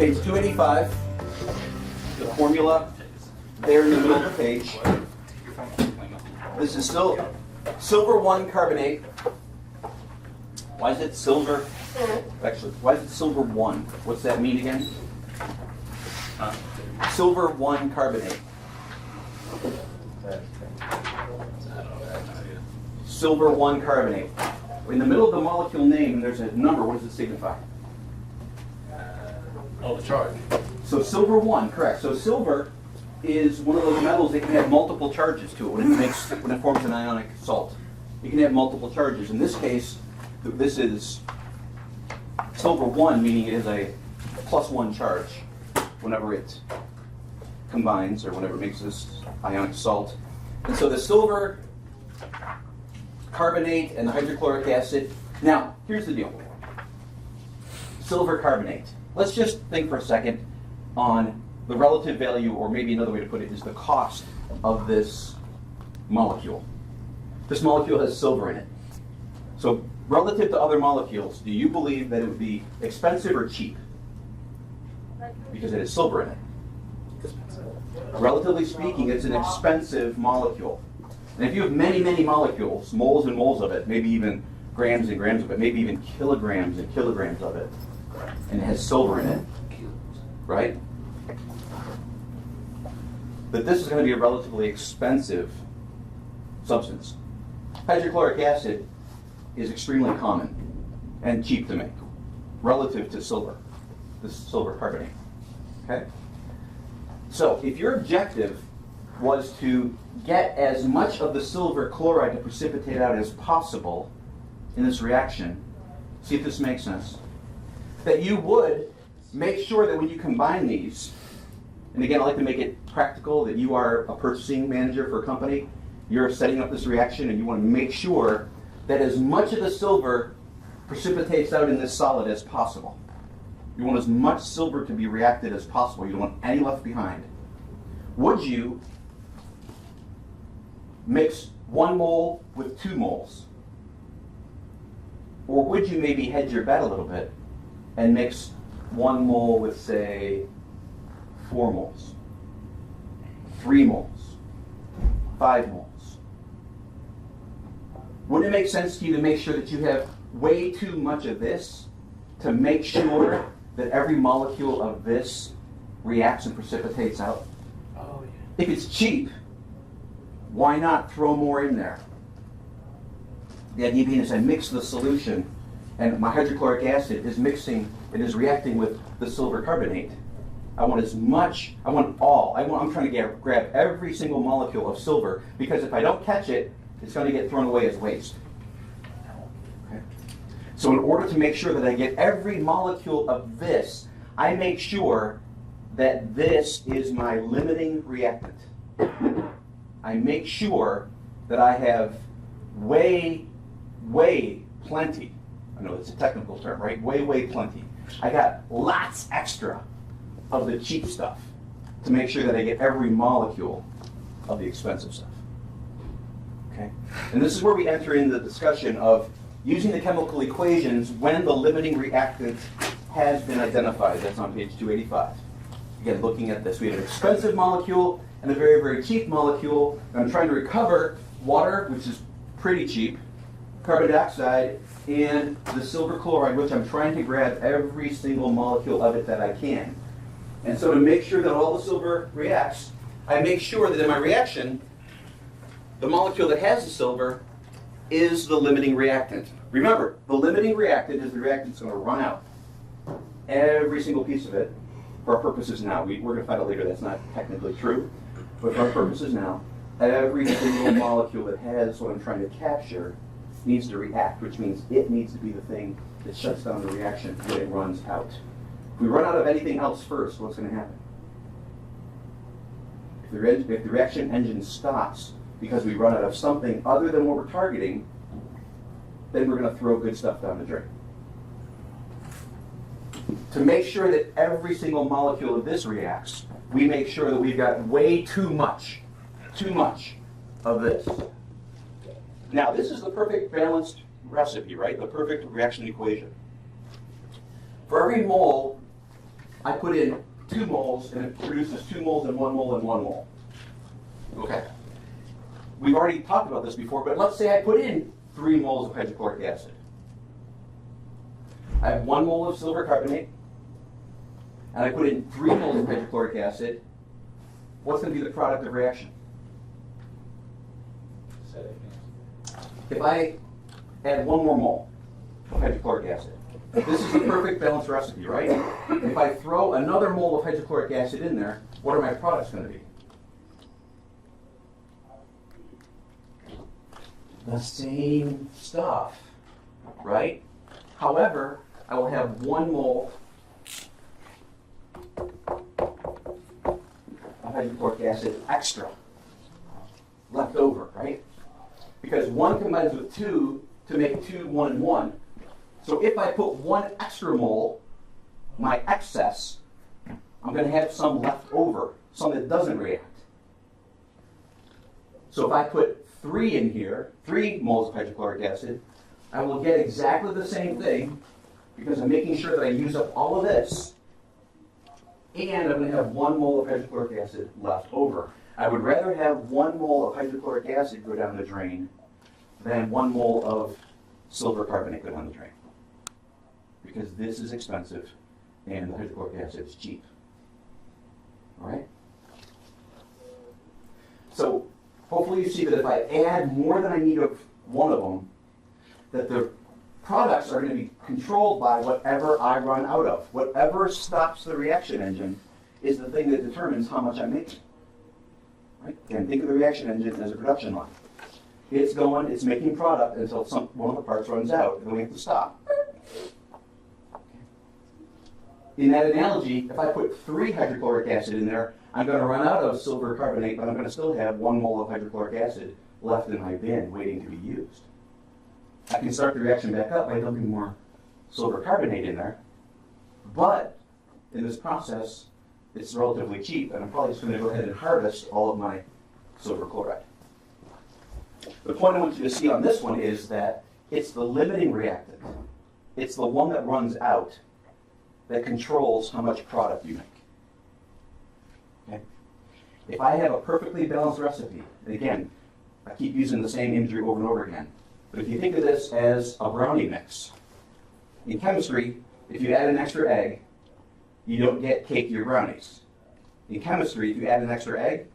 Page 285, the formula there in the middle of the page. This is still silver 1 carbonate. Why is it silver? Actually, why is it silver 1? What's that mean again? Silver 1 carbonate. Silver 1 carbonate. In the middle of the molecule name, there's a number. What does it signify? The charge. So silver 1, correct. So silver is one of those metals that can have multiple charges to it when it forms an ionic salt. You can have multiple charges. In this case, this is silver 1, meaning it is a +1 charge whenever it combines or whenever it makes this ionic salt. And so the silver carbonate and the hydrochloric acid. Now, here's the deal. Silver carbonate. Let's just think for a second on the relative value, or maybe another way to put it is the cost of this molecule. This molecule has silver in it. So relative to other molecules, do you believe that it would be expensive or cheap? Because it has silver in it. Relatively speaking, it's an expensive molecule. And if you have many, many molecules, moles and moles of it, maybe even grams and grams of it, maybe even kilograms and kilograms of it, and it has silver in it, right? But this is going to be a relatively expensive substance. Hydrochloric acid is extremely common and cheap to make relative to silver, this silver carbonate. Okay? So if your objective was to get as much of the silver chloride to precipitate out as possible in this reaction, see if this makes sense, that you would make sure that when you combine these, and again, I like to make it practical, that you are a purchasing manager for a company, you're setting up this reaction and you want to make sure that as much of the silver precipitates out in this solid as possible. You want as much silver to be reacted as possible. You don't want any left behind. Would you mix 1 mole with 2 moles? Or would you maybe hedge your bet a little bit and mix 1 mole with, say, 4 moles, 3 moles, 5 moles? Wouldn't it make sense to you to make sure that you have way too much of this to make sure that every molecule of this reacts and precipitates out? Oh, yeah. If it's cheap, why not throw more in there? The idea being is I mix the solution, and my hydrochloric acid is mixing, it is reacting with the silver carbonate. I want as much, I'm trying to grab every single molecule of silver, because if I don't catch it, it's going to get thrown away as waste. Okay? So in order to make sure that I get every molecule of this, I make sure that this is my limiting reactant. I make sure that I have way plenty. I know it's a technical term, right? Way plenty. I got lots extra of the cheap stuff to make sure that I get every molecule of the expensive stuff. Okay? And this is where we enter into the discussion of using the chemical equations when the limiting reactant has been identified. That's on page 285. Again, looking at this, we have an expensive molecule and a very cheap molecule. And I'm trying to recover water, which is pretty cheap, carbon dioxide, and the silver chloride, which I'm trying to grab every single molecule of it that I can. And so to make sure that all the silver reacts, I make sure that in my reaction, the molecule that has the silver is the limiting reactant. Remember, the limiting reactant is the reactant that's going to run out. Every single piece of it, for our purposes now, we're going to find out later that's not technically true, but for our purposes now, every single molecule that has what I'm trying to capture needs to react, which means it needs to be the thing that shuts down the reaction when it runs out. If we run out of anything else first, what's going to happen? If the reaction engine stops because we run out of something other than what we're targeting, then we're going to throw good stuff down the drain. To make sure that every single molecule of this reacts, we make sure that we've got way too much of this. Now, this is the perfect balanced recipe, right? The perfect reaction equation. For every mole I put in 2 moles, and it produces 2 moles and 1 mole and 1 mole. Okay. We've already talked about this before, but let's say I put in 3 moles of hydrochloric acid. I have 1 mole of silver carbonate, and I put in 3 moles of hydrochloric acid. What's going to be the product of reaction? If I add 1 more mole of hydrochloric acid, this is the perfect balanced recipe, right? If I throw another mole of hydrochloric acid in there, what are my products going to be? The same stuff, right? However, I will have 1 mole of hydrochloric acid extra left over, right? Because 1 combines with 2 to make 2, 1, and 1. So if I put 1 extra mole, my excess, I'm going to have some left over, some that doesn't react. So if I put 3 in here, 3 moles of hydrochloric acid, I will get exactly the same thing because I'm making sure that I use up all of this, and I'm going to have 1 mole of hydrochloric acid left over. I would rather have 1 mole of hydrochloric acid go down the drain than 1 mole of silver carbonate go down the drain, because this is expensive and the hydrochloric acid is cheap. All right? So hopefully you see that if I add more than I need of one of them, that the products are going to be controlled by whatever I run out of. Whatever stops the reaction engine is the thing that determines how much I'm making. Right? Again, think of the reaction engine as a production line. It's going, it's making product until one of the parts runs out, and then we have to stop. In that analogy, if I put 3 hydrochloric acid in there, I'm going to run out of silver carbonate, but I'm going to still have 1 mole of hydrochloric acid left in my bin waiting to be used. I can start the reaction back up by dumping more silver carbonate in there, but in this process, it's relatively cheap, and I'm probably just going to go ahead and harvest all of my silver chloride. The point I want you to see on this one is that it's the limiting reactant. It's the one that runs out that controls how much product you make. Okay? If I have a perfectly balanced recipe, and again, I keep using the same imagery over and over again, but if you think of this as a brownie mix, in chemistry, if you add an extra egg, you don't get cakier brownies. In chemistry, if you add an extra egg,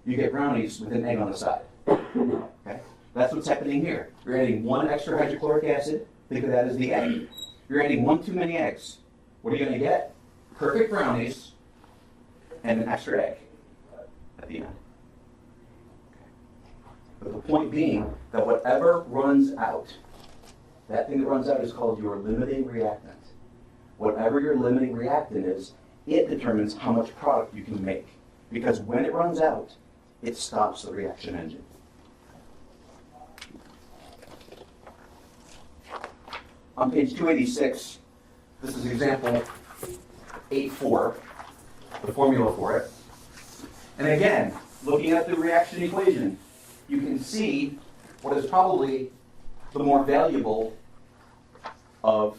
you get brownies with an egg on the side. Okay? That's what's happening here. You're adding 1 extra hydrochloric acid. Think of that as the egg. You're adding 1 too many eggs. What are you going to get? Perfect brownies and an extra egg at the end. But the point being that whatever runs out, that thing that runs out is called your limiting reactant. Whatever your limiting reactant is, it determines how much product you can make. Because when it runs out, it stops the reaction engine. On page 286, this is example 8.4, the formula for it. And again, looking at the reaction equation, you can see what is probably the more valuable of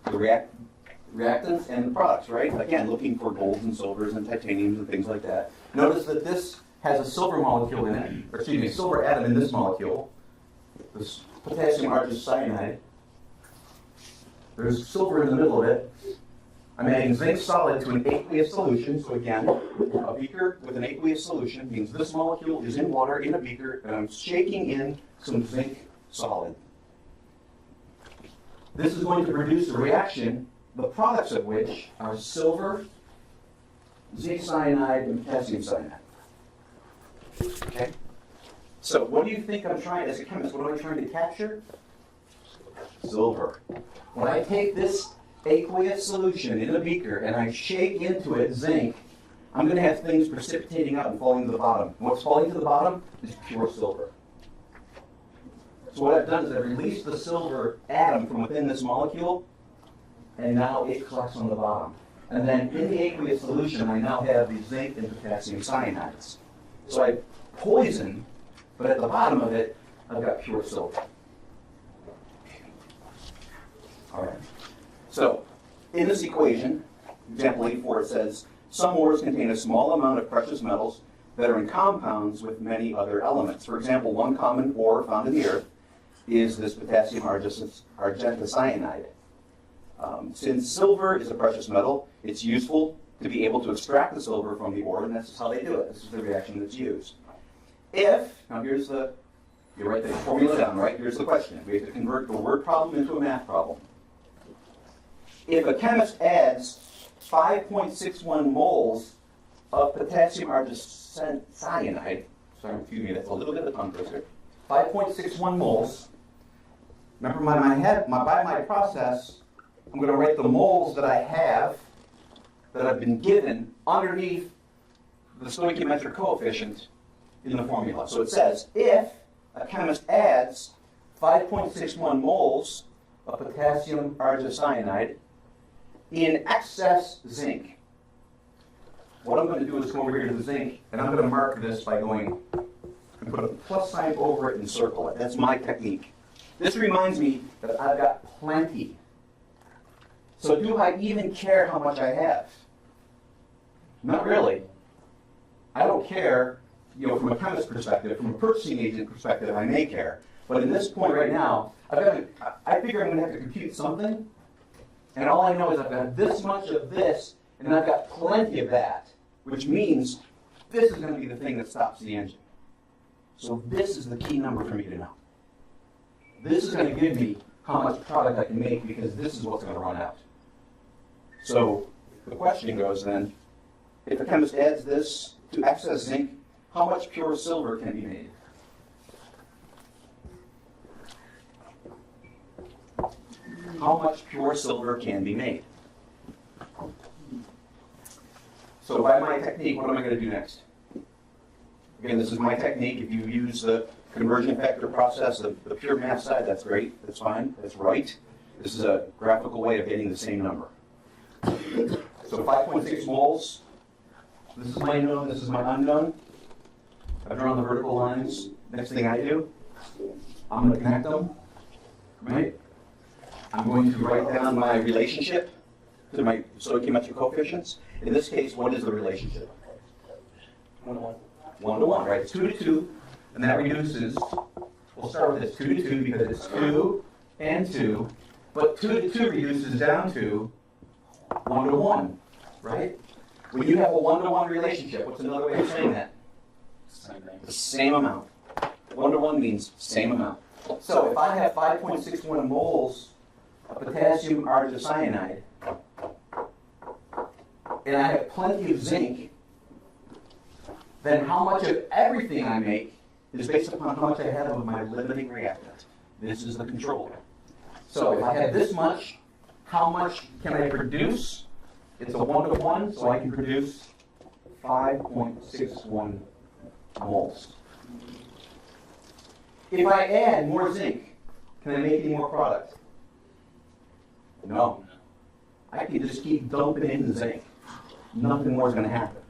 the reactants and the products, right? Again, looking for golds and silvers and titaniums and things like that. Notice that this has a silver molecule in it, or excuse me, a silver atom in this molecule. This potassium argus cyanide. There's silver in the middle of it. I'm adding zinc solid to an aqueous solution. So again, a beaker with an aqueous solution means this molecule is in water in a beaker, and I'm shaking in some zinc solid. This is going to produce a reaction, the products of which are silver, zinc cyanide, and potassium cyanide. Okay? So what do you think I'm trying, as a chemist, what am I trying to capture? Silver. When I take this aqueous solution in a beaker and I shake into it zinc, I'm going to have things precipitating out and falling to the bottom. And what's falling to the bottom is pure silver. So what I've done is I've released the silver atom from within this molecule, and now it collects on the bottom. And then in the aqueous solution, I now have the zinc and potassium cyanides. So I poison, but at the bottom of it, I've got pure silver. All right. So in this equation, Example 84, it says, some ores contain a small amount of precious metals that are in compounds with many other elements. For example, one common ore found in the earth is this potassium argentocyanide. Since silver is a precious metal, it's useful to be able to extract the silver from the ore, and that's how they do it. This is the reaction that's used. Now here's the, you write the formula down, right? Here's the question. We have to convert the word problem into a math problem. If a chemist adds 5.61 moles of potassium argentocyanide, sorry, excuse me, that's a little bit of a tongue twister, 5.61 moles, remember by my process, I'm going to write the moles that I have, that I've been given, underneath the stoichiometric coefficient in the formula. So it says, if a chemist adds 5.61 moles of potassium argentocyanide in excess zinc, what I'm going to do is come over here to the zinc, and I'm going to mark this by going and put a plus sign over it and circle it. That's my technique. This reminds me that I've got plenty. So do I even care how much I have? Not really. I don't care, from a chemist perspective. From a purchasing agent perspective, I may care. But in this point right now, I figure I'm going to have to compute something, and all I know is I've got this much of this, and I've got plenty of that, which means this is going to be the thing that stops the engine. So this is the key number for me to know. This is going to give me how much product I can make, because this is what's going to run out. So the question goes then, if a chemist adds this to excess zinc, how much pure silver can be made? How much pure silver can be made? So by my technique, what am I going to do next? Again, this is my technique. If you use the conversion factor process, the pure math side, that's great. That's fine. That's right. This is a graphical way of getting the same number. So 5.6 moles. This is my known. This is my unknown. I've drawn the vertical lines. Next thing I do, I'm going to connect them. Right? I'm going to write down my relationship to my stoichiometric coefficients. In this case, what is the relationship? 1 to 1. 1 to 1, right? It's 2 to 2, and that reduces. We'll start with this 2 to 2 because it's 2 and 2, but 2 to 2 reduces down to 1 to 1, right? When you have a 1 to 1 relationship, what's another way of saying that? The same amount. 1 to 1 means same amount. So if I have 5.61 moles of potassium argentocyanide, and I have plenty of zinc, then how much of everything I make is based upon how much I have of my limiting reactant. This is the controller. So if I have this much, how much can I produce? It's a 1 to 1, so I can produce 5.61 moles. If I add more zinc, can I make any more product? No. I can just keep dumping in the zinc. Nothing more is going to happen.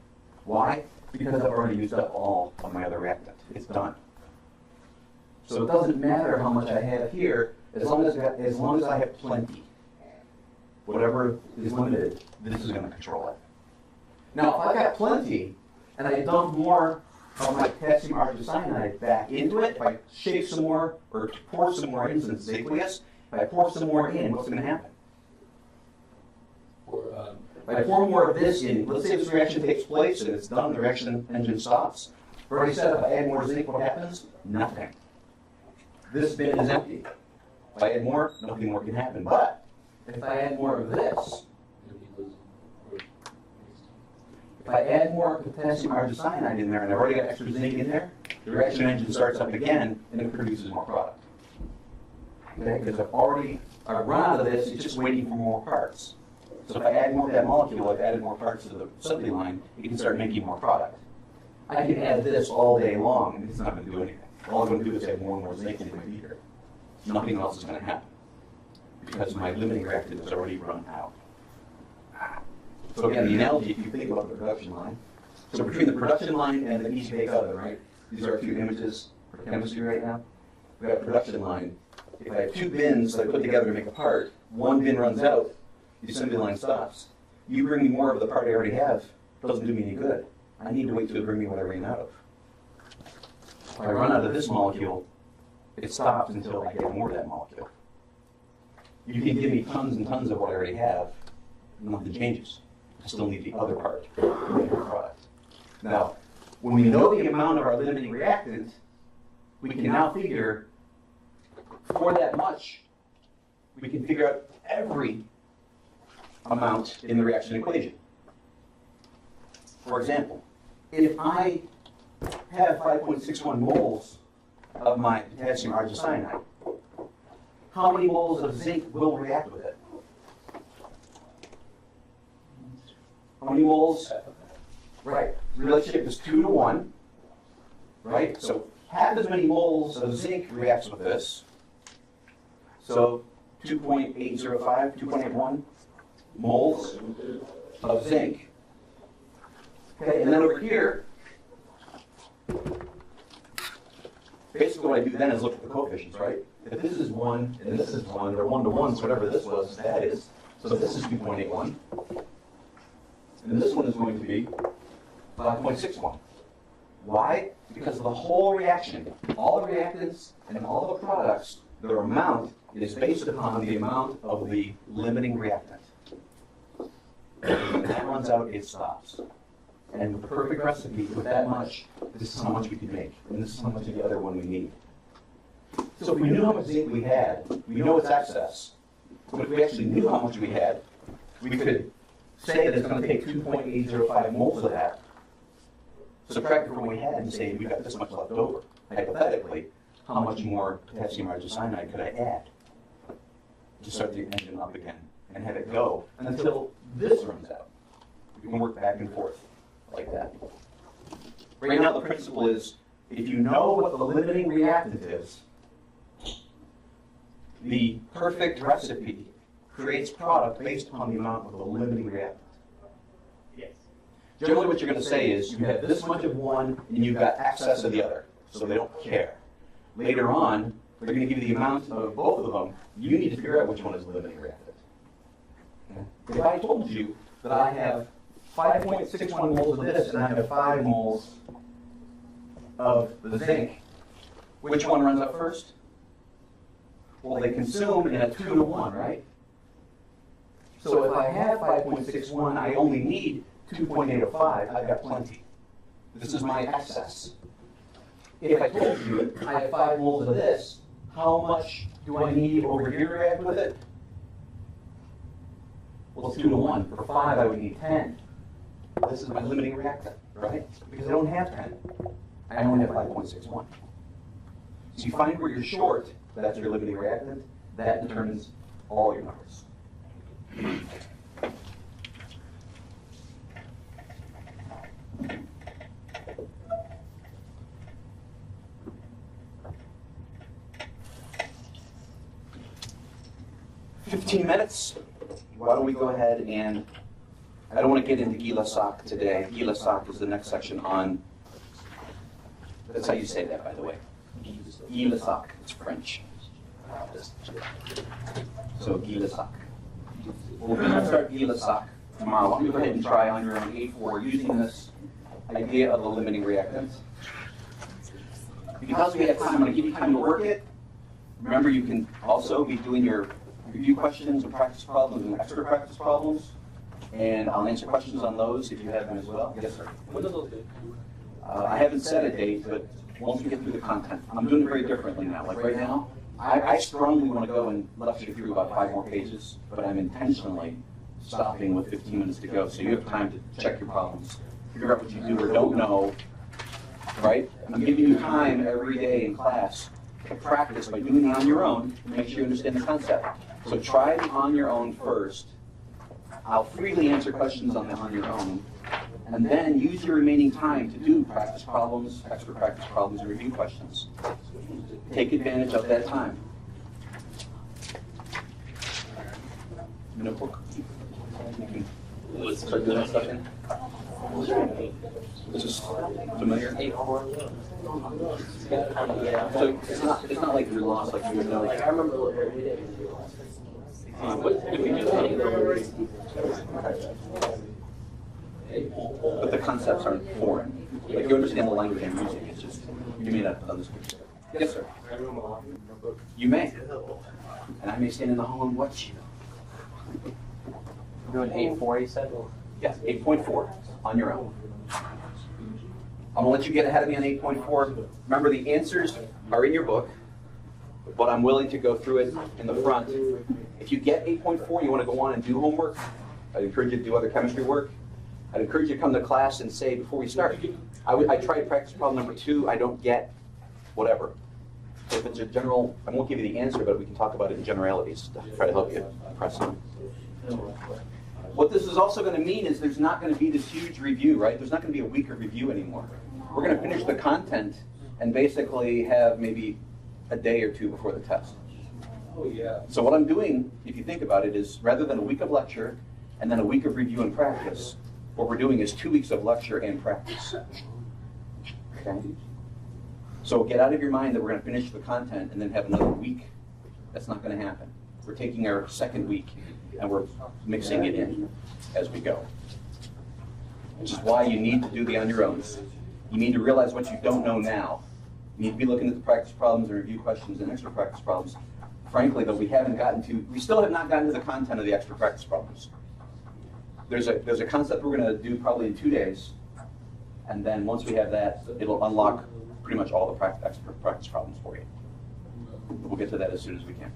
Why? Because I've already used up all of my other reactant. It's done. So it doesn't matter how much I have here, as long as I have plenty. Whatever is limited, this is going to control it. Now, if I've got plenty, and I dump more of my potassium argentocyanide back into it, if I shake some more, or pour some more in, since it's aqueous, if I pour some more in, what's going to happen? If I pour more of this in, let's say this reaction takes place and it's done, the reaction engine stops. I've already said if I add more zinc, what happens? Nothing. This bin is empty. If I add more, nothing more can happen. But if I add more of this, if I add more potassium argentocyanide in there and I've already got extra zinc in there, the reaction engine starts up again and it produces more product. Okay? Because I've run out of this, it's just waiting for more parts. So if I add more to that molecule, I've added more parts to the assembly line, it can start making more product. I can add this all day long, and it's not going to do anything. All I'm going to do is add more and more zinc into my beaker. Nothing else is going to happen, because my limiting reactant has already run out. So again, the analogy, if you think about the production line, so between the production line and the easy bake oven, right? These are 2 images for chemistry right now. We've got a production line. If I have 2 bins that I put together to make a part, one bin runs out, the assembly line stops. you bring me more of the part I already have, doesn't do me any good. I need to wait till you bring me what I ran out of. If I run out of this molecule, it stops until I get more of that molecule. You can give me tons and tons of what I already have, nothing changes. I still need the other part of the product. Now, when we know the amount of our limiting reactant, we can now figure, for that much, we can figure out every amount in the reaction equation. For example, if I have 5.61 moles of my potassium argicyanide, how many moles of zinc will react with it? How many moles? Right. Relationship is 2 to 1. Right? So half as many moles of zinc reacts with this. So 2.805, 2.81 moles of zinc. Okay, and then over here, basically what I do then is look at the coefficients, right? If this is 1 and this is 1, or 1 to 1, so whatever this was, that is. So this is 2.81. And this one is going to be 5.61. Why? Because the whole reaction, all the reactants and all the products, their amount is based upon the amount of the limiting reactant. When that runs out, it stops. And with the perfect recipe, with that much, this is how much we can make. And this is how much of the other one we need. So if we knew how much zinc we had, we know it's excess. But if we actually knew how much we had, we could say that it's going to take 2.805 moles of that, subtract it from what we had, and say we've got this much left over. Hypothetically, how much more potassium argicyanide could I add to start the engine up again and have it go until this runs out? We can work back and forth like that. Right now, the principle is, if you know what the limiting reactant is, the perfect recipe creates product based upon the amount of the limiting reactant. Yes. Generally what you're going to say is, you have this much of one and you've got excess of the other, so they don't care. Later on, they're going to give you the amount of both of them. You need to figure out which one is the limiting reactant. If I told you that I have 5.61 moles of this and I have 5 moles of the zinc, which one runs up first? Well, they consume in a 2 to 1, right? So if I have 5.61, I only need 2.805. I've got plenty. This is my excess. If I told you I have 5 moles of this, how much do I need over here to react with it? Well, it's 2 to 1. For 5, I would need 10. This is my limiting reactant, right? Because I don't have 10. I only have 5.61. So you find where you're short, that's your limiting reactant. That determines all your numbers. "15 minutes. Why don't we go ahead and, I don't want to get into Gila-Soc today. Gila-Soc is the next section on, that's how you say that, by the way. Gila-Soc, it's French. So Gila-Soc. We're going to start Gila-Soc tomorrow. Why don't you go ahead and try on your own A4 using this idea of the limiting reactant. Because we have time, I'm going to give you time to work it. Remember, you can also be doing your review questions and practice problems and extra practice problems. And I'll answer questions on those if you have them as well. Yes, sir. When are those due? I haven't set a date, but once we get through the content, I'm doing it very differently now. Like right now, I strongly want to go and lecture you through about 5 more pages, but I'm intentionally stopping with 15 minutes to go, so you have time to check your problems, figure out what you do or don't know, right? I'm giving you time every day in class to practice by doing it on your own to make sure you understand the concept. So try the on your own first. I'll freely answer questions on the on your own, and then use your remaining time to do practice problems, extra practice problems, and review questions. Take advantage of that time. Notebook. You can start doing that stuff in. This is familiar. So it's not like you're lost, like you know. Like I remember every day. But the concepts aren't foreign. Like you understand the language I'm using. It's just you may not on this picture. Yes, sir. You may, and I may stand in the hall and watch you. You're doing 8.4, you said? Yes, 8.4 on your own. I'm gonna let you get ahead of me on 8.4. Remember, the answers are in your book, but I'm willing to go through it in the front. If you get 8.4, you want to go on and do homework. I'd encourage you to do other chemistry work. I'd encourage you to come to class and say before we start, I tried practice problem number 2. I don't get whatever. So if it's a general, I won't give you the answer, but we can talk about it in generalities to try to help you press on. What this is also going to mean is there's not going to be this huge review, right? There's not going to be a week of review anymore. We're going to finish the content and basically have maybe a day or 2 before the test. Oh, yeah. So what I'm doing, if you think about it, is rather than a week of lecture and then a week of review and practice, what we're doing is 2 weeks of lecture and practice. Okay? So get out of your mind that we're going to finish the content and then have another week. That's not going to happen. We're taking our second week and we're mixing it in as we go. Which is why you need to do the on your own. You need to realize what you don't know now. You need to be looking at the practice problems and review questions and extra practice problems. Frankly, though, we still have not gotten to the content of the extra practice problems. There's a concept we're going to do probably in 2 days, and then once we have that, it'll unlock pretty much all the extra practice problems for you. We'll get to that as soon as we can.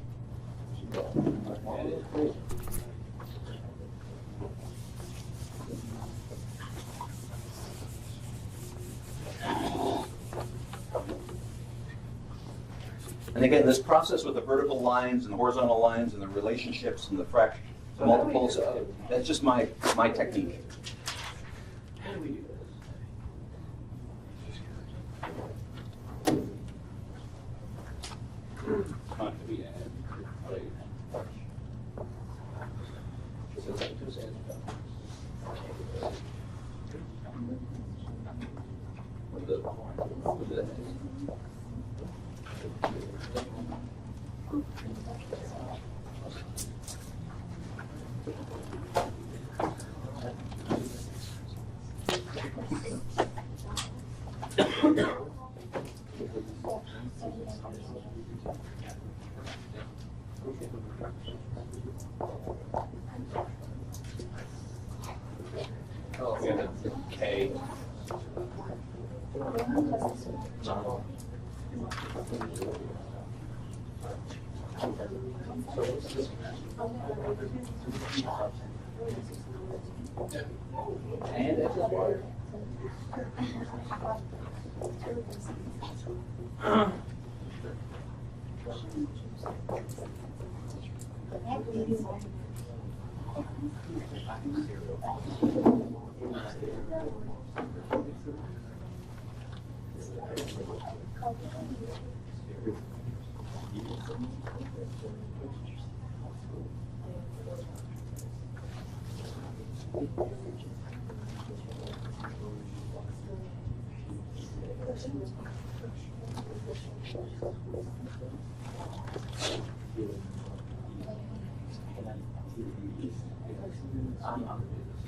And again, this process with the vertical lines and the horizontal lines and the relationships and the multiples, that's just my technique. Oh, yeah, K. And it's water.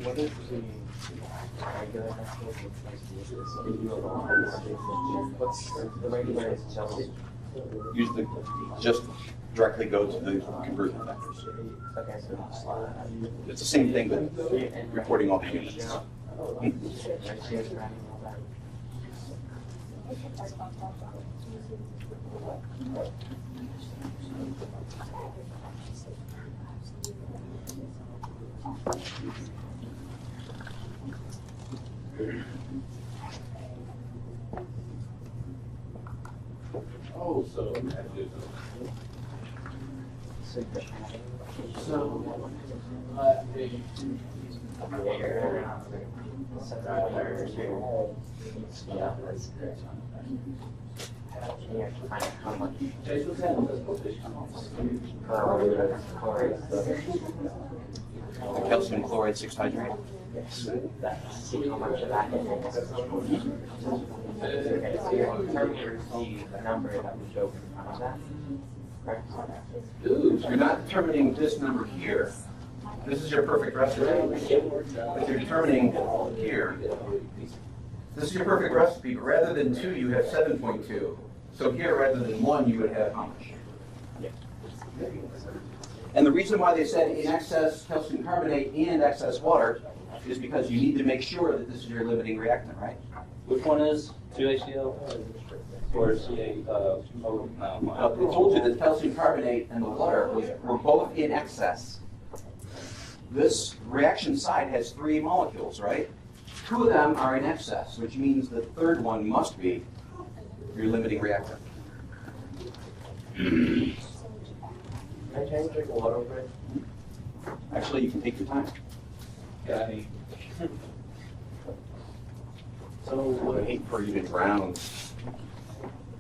What is the regular decimal looks like this? What's the regular is just Usually just directly go to the conversion vectors. okay, so It's the same thing, but recording all the units. Oh, so. Yeah, that's good. You have to find out how much The calcium chloride 6-hydrate. see how much of that is. Okay, so you're determining the number that we show in front of that. Ooh. You're not determining this number here. This is your perfect recipe. But you're determining here. This is your perfect recipe, but rather than 2, you have 7.2. So here, rather than 1, you would have how much? And the reason why they said in excess calcium carbonate and excess water is because you need to make sure that this is your limiting reactant, right? Which one is 2HCl? Or CA? Oh, no. They told you that calcium carbonate and the water were both in excess. This reaction side has 3 molecules, right? 2 of them are in excess, which means the third one must be your limiting reactant. Can I change drink water over it? Actually, you can take your time. Yeah. I would hate for you to drown.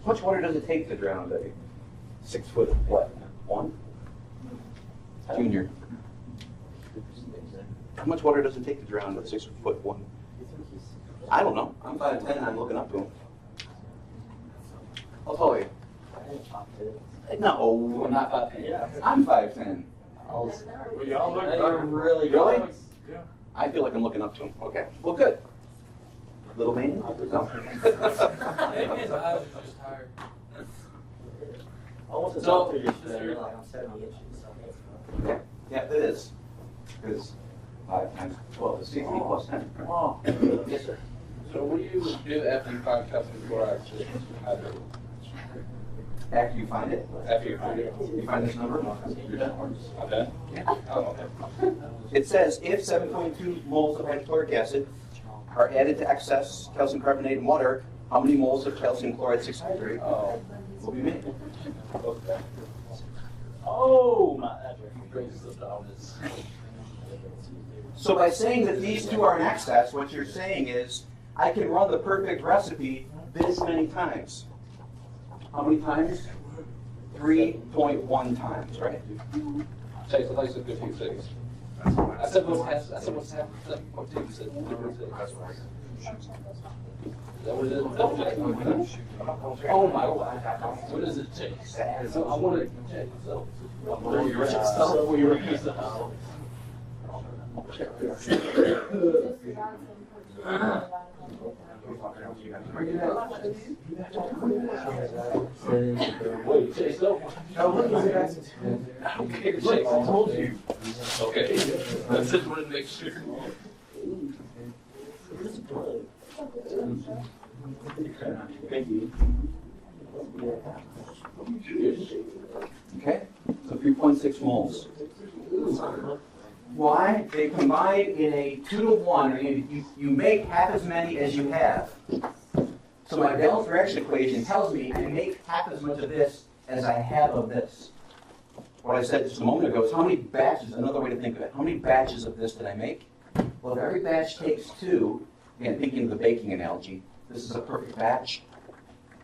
How much water does it take to drown a 6 foot what? 1? Junior. How much water does it take to drown a 6 foot 1? I don't know. I'm 5'10" and I'm looking up to him. I'll tell you. No, We're not 5'10". Yeah. I'm 5'10". We all look really Really? good. Yeah. I feel like I'm looking up to him. Okay. Well, good. Little man? No. Almost as So- tall as you're like I'm 70 inches. So Okay. Yeah, it is. Because 5 times 12 is 60 plus 10. oh, Yes, sir. So what do you do after you find calcium chloride? After you find it, After you find it? you find this number, you're done. I'm done? Yeah. Oh, okay. It says if 7.2 moles of hydrochloric acid are added to excess calcium carbonate and water, how many moles of calcium chloride 6-hydrate Oh, will be made? okay. oh my! That's Brings the dollars. So by saying that these 2 are in excess, what you're saying is I can run the perfect recipe this many times. How many times? 3.1 times, right? Chase, I thought you said 56. I said what's half 7.2. You said 56. Is that what it is? Oh my God. What does it take? So I want to check. So, where you ready? Wait, Chase, no. Okay, Chase, I told you. Okay, I just wanted to make sure. Thank you. Okay, so 3.6 moles. Why? They combine in a 2-to-1, and you make half as many as you have. So my balanced reaction equation tells me I make half as much of this as I have of this. What I said just a moment ago is how many batches, another way to think of it, how many batches of this did I make? Well, if every batch takes 2, again, thinking of the baking analogy, this is a perfect batch.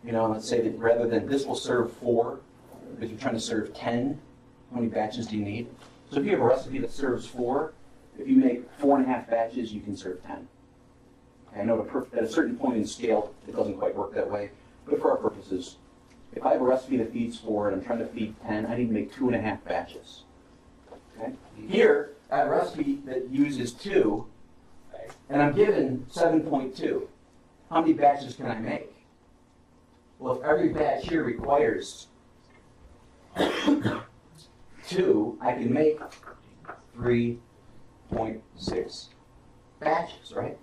You know, let's say that rather than this will serve 4, but you're trying to serve 10, how many batches do you need? So if you have a recipe that serves 4, if you make 4.5 batches, you can serve 10. Okay, I know at a certain point in scale, it doesn't quite work that way, but for our purposes, if I have a recipe that feeds 4 and I'm trying to feed 10, I need to make 2.5 batches. Okay? Here, I have a recipe that uses 2, and I'm given 7.2. How many batches can I make? Well, if every batch here requires 2, I can make 3.6 batches, right?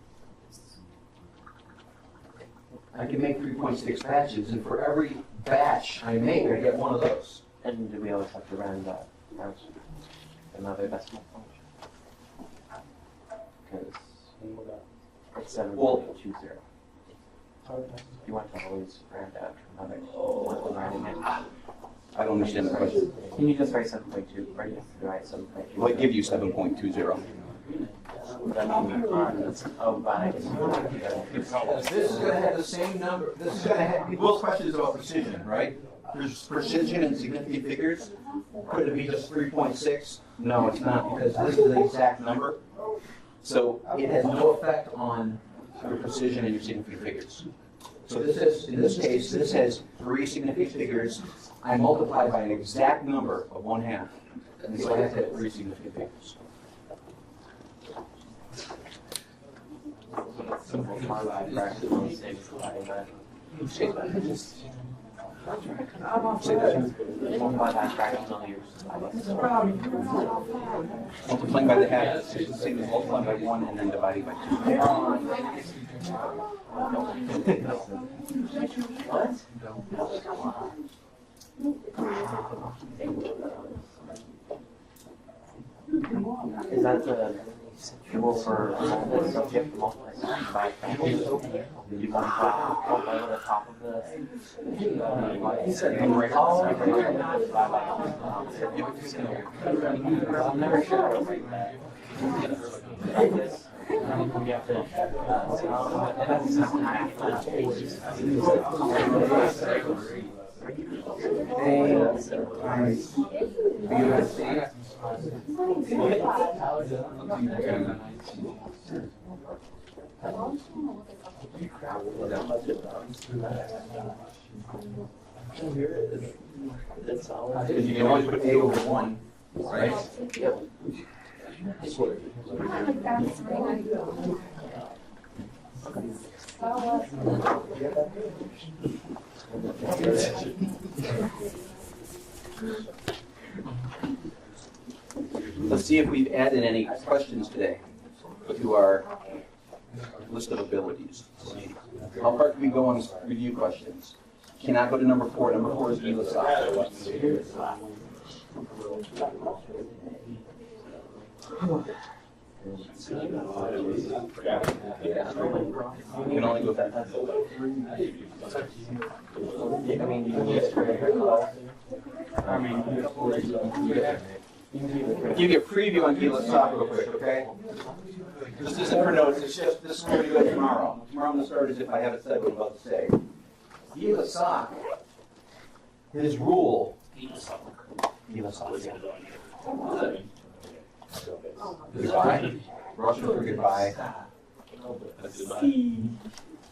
I can make 3.6 batches, and for every batch I make, I get one of those. And do we always have to round up another decimal point? Because it's 7.20. You want to always round up another one rounding it. I don't understand the question. Can you just write 7.2? Or you have to write 7.2? Well, I give you 7.20. This is going to have the same number. This is going to have people's questions about precision, right? There's precision in significant figures. Could it be just 3.6? No, it's not, because this is the exact number. So it has no effect on your precision and your significant figures. So this is, in this case, this has three significant figures. I multiply by an exact number of 1/2. And so I have to have three significant figures. Simplify by fractional simplify by multiply by fractional years. Multiplying by the half is the same as multiplying by 1 and then dividing by 2. Is that the rule for the subject multiply by fractional? You multiply the top of the numerator. I'm never sure. We have to because you can always put A over 1, right? Yep. Let's see if we've added any questions today to our list of abilities. How far can we go on review questions? Cannot go to number 4. Number 4 is Elisab. You can only go that. I mean, you can use for I'll give you a preview on Elisab real quick, okay? This isn't for notes, it's just, this is what we're going to do tomorrow. Tomorrow I'm going to start as if I haven't said what I'm about to say. Elisab, his rule, goodbye, Russian for goodbye.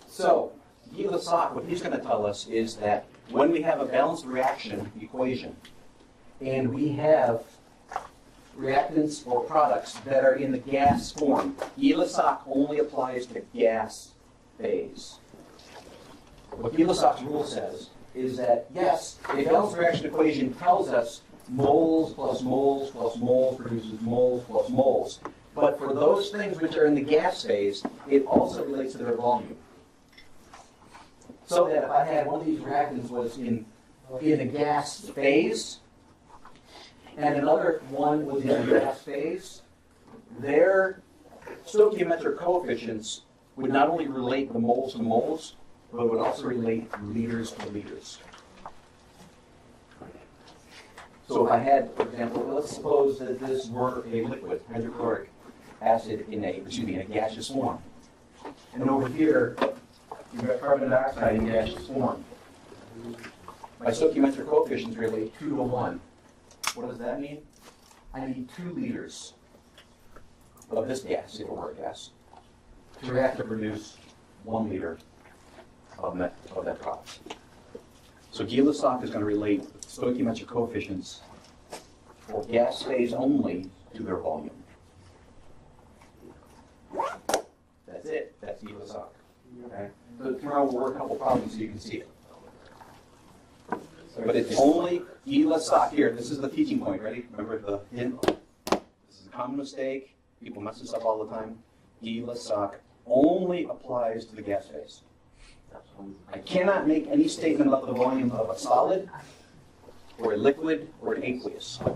So, Elisab, what he's going to tell us is that when we have a balanced reaction equation, and we have reactants or products that are in the gas form, Elisab only applies to gas phase. What Elisab's rule says is that, yes, a balanced reaction equation tells us moles plus moles plus moles produces moles plus moles. But for those things which are in the gas phase, it also relates to their volume. So that if I had one of these reactants was in the gas phase, and another one was in the gas phase, their stoichiometric coefficients would not only relate the moles to moles, but would also relate liters to liters. So if I had, for example, let's suppose that this were a liquid, hydrochloric acid in a gaseous form. And over here, you've got carbon dioxide in gaseous form. My stoichiometric coefficients relate 2 to 1. What does that mean? I need 2 liters of this gas, if it were a gas, to react to produce 1 liter of that product. So Elisab is going to relate stoichiometric coefficients for gas phase only to their volume. That's it. That's Elisab. Okay? So tomorrow we'll work a couple problems so you can see it. But it's only Elisab here. This is the teaching point. Ready? Remember the hint? This is a common mistake. People mess this up all the time. Elisab only applies to the gas phase. I cannot make any statement about the volume of a solid, or a liquid, or an aqueous. I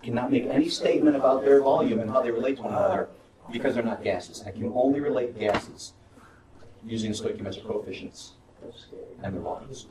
cannot make any statement about their volume and how they relate to one another because they're not gases. I can only relate gases using stoichiometric coefficients and their volumes.